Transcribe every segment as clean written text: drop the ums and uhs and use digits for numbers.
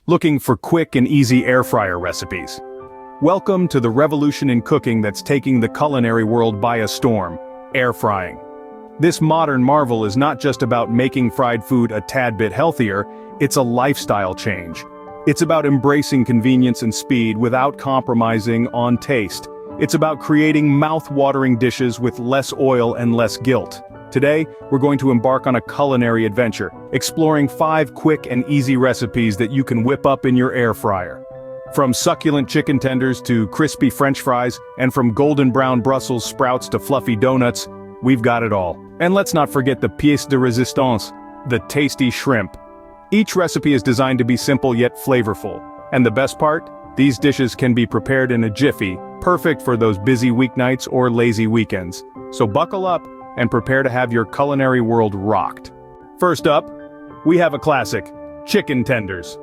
Looking for quick and easy air fryer recipes? Welcome to the revolution in cooking that's taking the culinary world by a storm: air frying. This modern marvel is not just about making fried food a tad bit healthier, it's a lifestyle change. It's about embracing convenience and speed without compromising on taste. It's about creating mouth-watering dishes with less oil and less guilt. Today, we're going to embark on a culinary adventure, exploring 5 quick and easy recipes that you can whip up in your air fryer. From succulent chicken tenders to crispy French fries, and from golden brown Brussels sprouts to fluffy donuts, we've got it all. And let's not forget the pièce de résistance, the tasty shrimp. Each recipe is designed to be simple yet flavorful. And the best part? These dishes can be prepared in a jiffy, perfect for those busy weeknights or lazy weekends. So buckle up and prepare to have your culinary world rocked. First up, we have a classic: chicken tenders.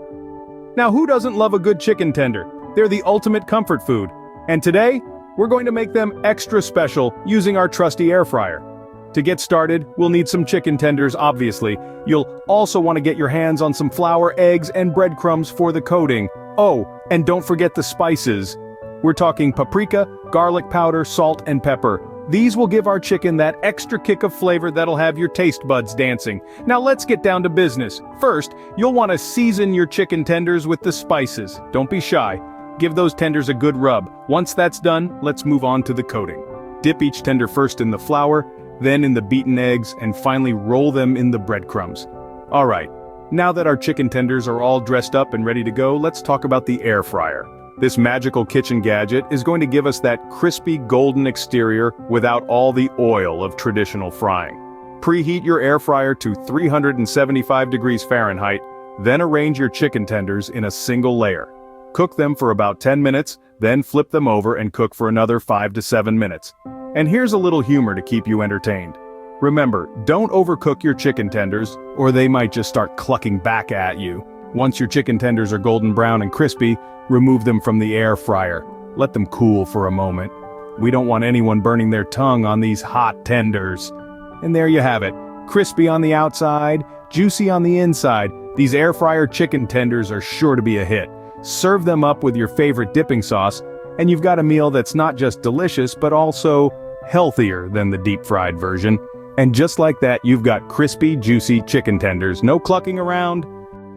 Now, who doesn't love a good chicken tender? They're the ultimate comfort food. And today, we're going to make them extra special using our trusty air fryer. To get started, we'll need some chicken tenders, obviously. You'll also want to get your hands on some flour, eggs, and breadcrumbs for the coating. Oh, and don't forget the spices. We're talking paprika, garlic powder, salt, and pepper. These will give our chicken that extra kick of flavor that'll have your taste buds dancing. Now let's get down to business. First, you'll want to season your chicken tenders with the spices. Don't be shy. Give those tenders a good rub. Once that's done, let's move on to the coating. Dip each tender first in the flour, then in the beaten eggs, and finally roll them in the breadcrumbs. Alright, now that our chicken tenders are all dressed up and ready to go, let's talk about the air fryer. This magical kitchen gadget is going to give us that crispy golden exterior without all the oil of traditional frying. Preheat your air fryer to 375 degrees Fahrenheit, then arrange your chicken tenders in a single layer. Cook them for about 10 minutes, then flip them over and cook for another 5 to 7 minutes. And here's a little humor to keep you entertained. Remember, don't overcook your chicken tenders, or they might just start clucking back at you. Once your chicken tenders are golden brown and crispy, remove them from the air fryer. Let them cool for a moment. We don't want anyone burning their tongue on these hot tenders. And there you have it. Crispy on the outside, juicy on the inside. These air fryer chicken tenders are sure to be a hit. Serve them up with your favorite dipping sauce, and you've got a meal that's not just delicious, but also healthier than the deep-fried version. And just like that, you've got crispy, juicy chicken tenders. No clucking around.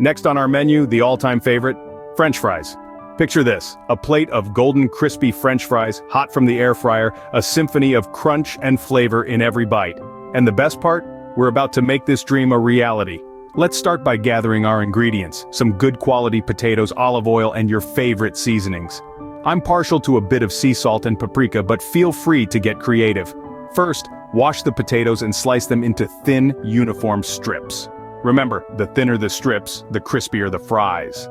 Next on our menu, the all-time favorite, French fries. Picture this: a plate of golden crispy French fries, hot from the air fryer, a symphony of crunch and flavor in every bite. And the best part? We're about to make this dream a reality. Let's start by gathering our ingredients: some good quality potatoes, olive oil, and your favorite seasonings. I'm partial to a bit of sea salt and paprika, but feel free to get creative. First, wash the potatoes and slice them into thin, uniform strips. Remember, the thinner the strips, the crispier the fries.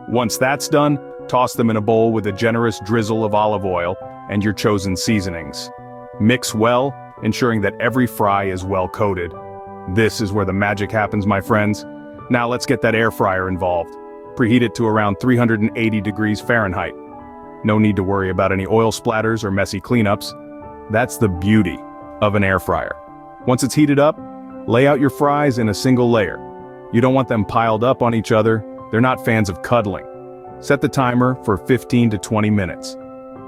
Once that's done, toss them in a bowl with a generous drizzle of olive oil and your chosen seasonings. Mix well, ensuring that every fry is well coated. This is where the magic happens, my friends. Now let's get that air fryer involved. Preheat it to around 380 degrees Fahrenheit. No need to worry about any oil splatters or messy cleanups. That's the beauty of an air fryer. Once it's heated up, lay out your fries in a single layer. You don't want them piled up on each other. They're not fans of cuddling. Set the timer for 15 to 20 minutes.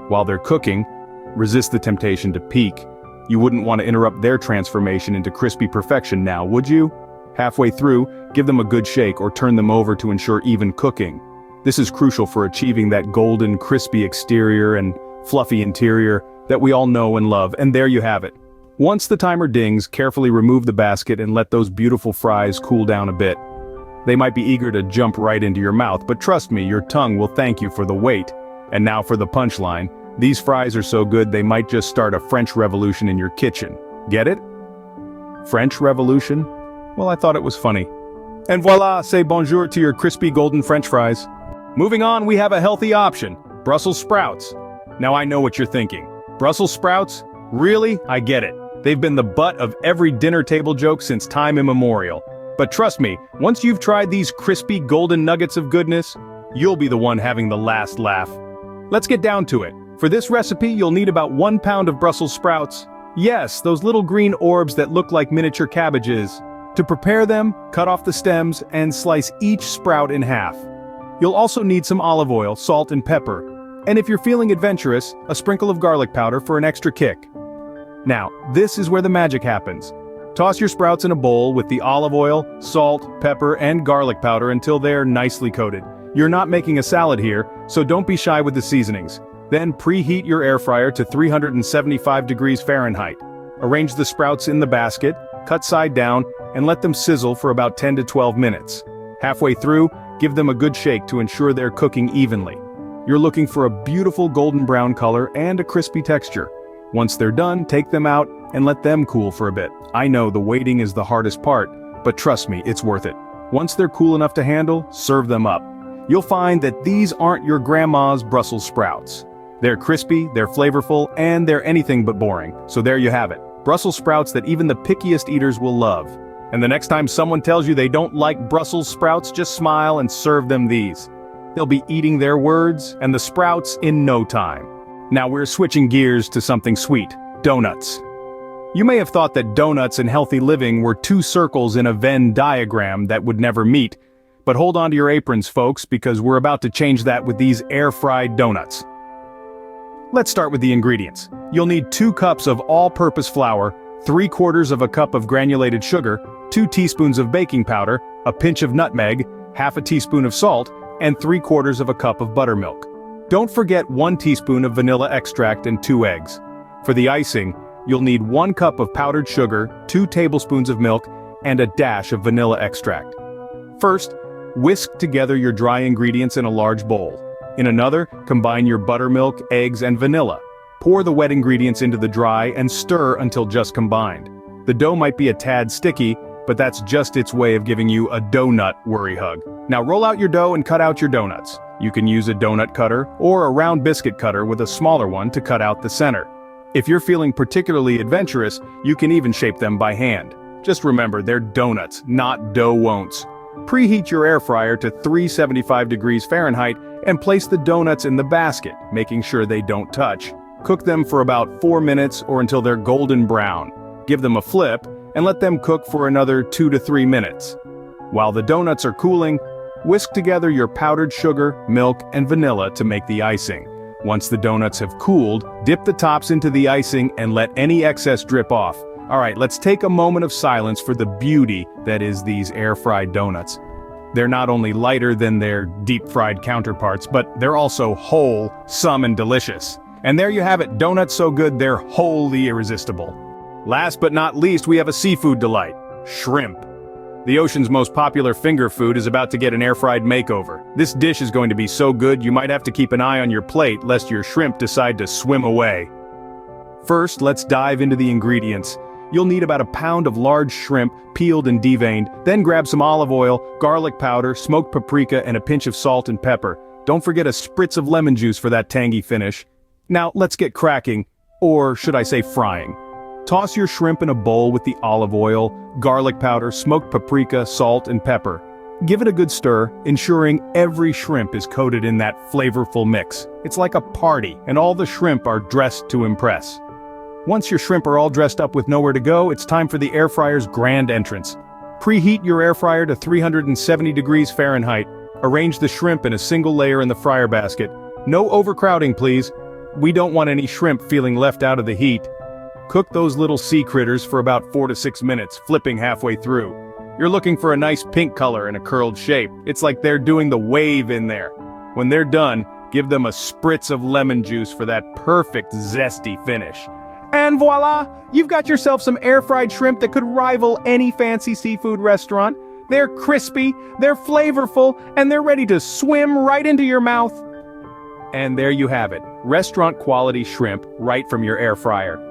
While they're cooking, resist the temptation to peek. You wouldn't want to interrupt their transformation into crispy perfection now, would you? Halfway through, give them a good shake or turn them over to ensure even cooking. This is crucial for achieving that golden, crispy exterior and fluffy interior that we all know and love, and there you have it. Once the timer dings, carefully remove the basket and let those beautiful fries cool down a bit. They might be eager to jump right into your mouth, but trust me, your tongue will thank you for the wait. And now for the punchline. These fries are so good they might just start a French revolution in your kitchen. Get it? French revolution? Well, I thought it was funny. And voila, say bonjour to your crispy golden French fries. Moving on, we have a healthy option: Brussels sprouts. Now I know what you're thinking. Brussels sprouts? Really? I get it. They've been the butt of every dinner table joke since time immemorial. But trust me, once you've tried these crispy golden nuggets of goodness, you'll be the one having the last laugh. Let's get down to it. For this recipe, you'll need about 1 pound of Brussels sprouts. Yes, those little green orbs that look like miniature cabbages. To prepare them, cut off the stems and slice each sprout in half. You'll also need some olive oil, salt and pepper. And if you're feeling adventurous, a sprinkle of garlic powder for an extra kick. Now, this is where the magic happens. Toss your sprouts in a bowl with the olive oil, salt, pepper, and garlic powder until they're nicely coated. You're not making a salad here, so don't be shy with the seasonings. Then preheat your air fryer to 375 degrees Fahrenheit. Arrange the sprouts in the basket, cut side down, and let them sizzle for about 10 to 12 minutes. Halfway through, give them a good shake to ensure they're cooking evenly. You're looking for a beautiful golden brown color and a crispy texture. Once they're done, take them out and let them cool for a bit. I know the waiting is the hardest part, but trust me, it's worth it. Once they're cool enough to handle, serve them up. You'll find that these aren't your grandma's Brussels sprouts. They're crispy, they're flavorful, and they're anything but boring. So there you have it. Brussels sprouts that even the pickiest eaters will love. And the next time someone tells you they don't like Brussels sprouts, just smile and serve them these. They'll be eating their words and the sprouts in no time. Now we're switching gears to something sweet, donuts. You may have thought that donuts and healthy living were two circles in a Venn diagram that would never meet. But hold on to your aprons, folks, because we're about to change that with these air-fried donuts. Let's start with the ingredients. You'll need 2 cups of all-purpose flour, 3/4 of a cup of granulated sugar, 2 teaspoons of baking powder, a pinch of nutmeg, half a teaspoon of salt, and 3/4 of a cup of buttermilk. Don't forget 1 teaspoon of vanilla extract and 2 eggs. For the icing, you'll need 1 cup of powdered sugar, 2 tablespoons of milk, and a dash of vanilla extract. First, whisk together your dry ingredients in a large bowl. In another, combine your buttermilk, eggs, and vanilla. Pour the wet ingredients into the dry and stir until just combined. The dough might be a tad sticky, but that's just its way of giving you a donut worry hug. Now roll out your dough and cut out your donuts. You can use a donut cutter or a round biscuit cutter with a smaller one to cut out the center. If you're feeling particularly adventurous, you can even shape them by hand. Just remember, they're donuts, not dough-won'ts. Preheat your air fryer to 375 degrees Fahrenheit and place the donuts in the basket, making sure they don't touch. Cook them for about 4 minutes or until they're golden brown. Give them a flip and let them cook for another 2 to 3 minutes. While the donuts are cooling, whisk together your powdered sugar, milk, and vanilla to make the icing. Once the donuts have cooled, dip the tops into the icing and let any excess drip off. Alright, let's take a moment of silence for the beauty that is these air-fried donuts. They're not only lighter than their deep-fried counterparts, but they're also wholesome and delicious. And there you have it, donuts so good they're wholly irresistible. Last but not least, we have a seafood delight, shrimp. The ocean's most popular finger food is about to get an air-fried makeover. This dish is going to be so good you might have to keep an eye on your plate lest your shrimp decide to swim away. First, let's dive into the ingredients. You'll need about a pound of large shrimp, peeled and deveined, then grab some olive oil, garlic powder, smoked paprika, and a pinch of salt and pepper. Don't forget a spritz of lemon juice for that tangy finish. Now, let's get cracking, or should I say frying. Toss your shrimp in a bowl with the olive oil, garlic powder, smoked paprika, salt, and pepper. Give it a good stir, ensuring every shrimp is coated in that flavorful mix. It's like a party, and all the shrimp are dressed to impress. Once your shrimp are all dressed up with nowhere to go, it's time for the air fryer's grand entrance. Preheat your air fryer to 370 degrees Fahrenheit. Arrange the shrimp in a single layer in the fryer basket. No overcrowding, please. We don't want any shrimp feeling left out of the heat. Cook those little sea critters for about 4 to 6 minutes, flipping halfway through. You're looking for a nice pink color and a curled shape. It's like they're doing the wave in there. When they're done, give them a spritz of lemon juice for that perfect zesty finish. And voila! You've got yourself some air-fried shrimp that could rival any fancy seafood restaurant. They're crispy, they're flavorful, and they're ready to swim right into your mouth. And there you have it, restaurant-quality shrimp right from your air fryer.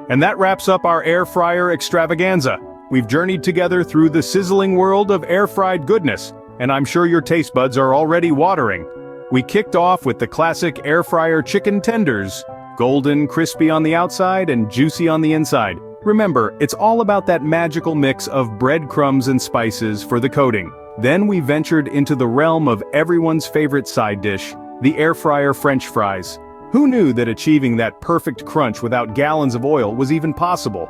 And that wraps up our air fryer extravaganza. We've journeyed together through the sizzling world of air-fried goodness, and I'm sure your taste buds are already watering. We kicked off with the classic air fryer chicken tenders, golden, crispy on the outside and juicy on the inside. Remember, it's all about that magical mix of breadcrumbs and spices for the coating. Then we ventured into the realm of everyone's favorite side dish, the air fryer French fries. Who knew that achieving that perfect crunch without gallons of oil was even possible?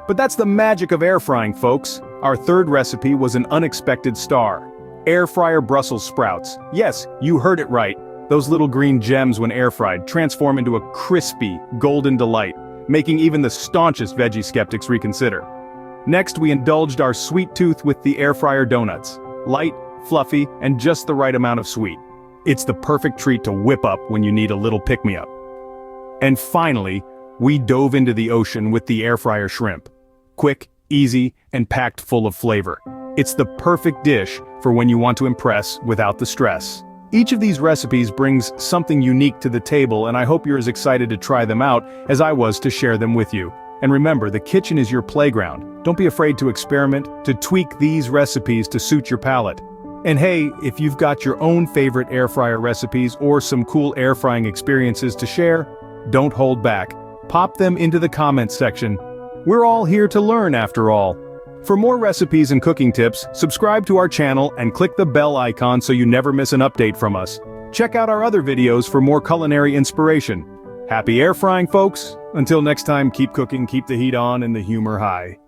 But that's the magic of air frying, folks. Our third recipe was an unexpected star. Air fryer Brussels sprouts. Yes, you heard it right. Those little green gems when air fried transform into a crispy, golden delight, making even the staunchest veggie skeptics reconsider. Next, we indulged our sweet tooth with the air fryer donuts. Light, fluffy, and just the right amount of sweet. It's the perfect treat to whip up when you need a little pick-me-up. And finally, we dove into the ocean with the air fryer shrimp. Quick, easy, and packed full of flavor. It's the perfect dish for when you want to impress without the stress. Each of these recipes brings something unique to the table, and I hope you're as excited to try them out as I was to share them with you. And remember, the kitchen is your playground. Don't be afraid to experiment, to tweak these recipes to suit your palate. And hey, if you've got your own favorite air fryer recipes or some cool air frying experiences to share, don't hold back. Pop them into the comments section. We're all here to learn after all. For more recipes and cooking tips, subscribe to our channel and click the bell icon so you never miss an update from us. Check out our other videos for more culinary inspiration. Happy air frying, folks! Until next time, keep cooking, keep the heat on, and the humor high.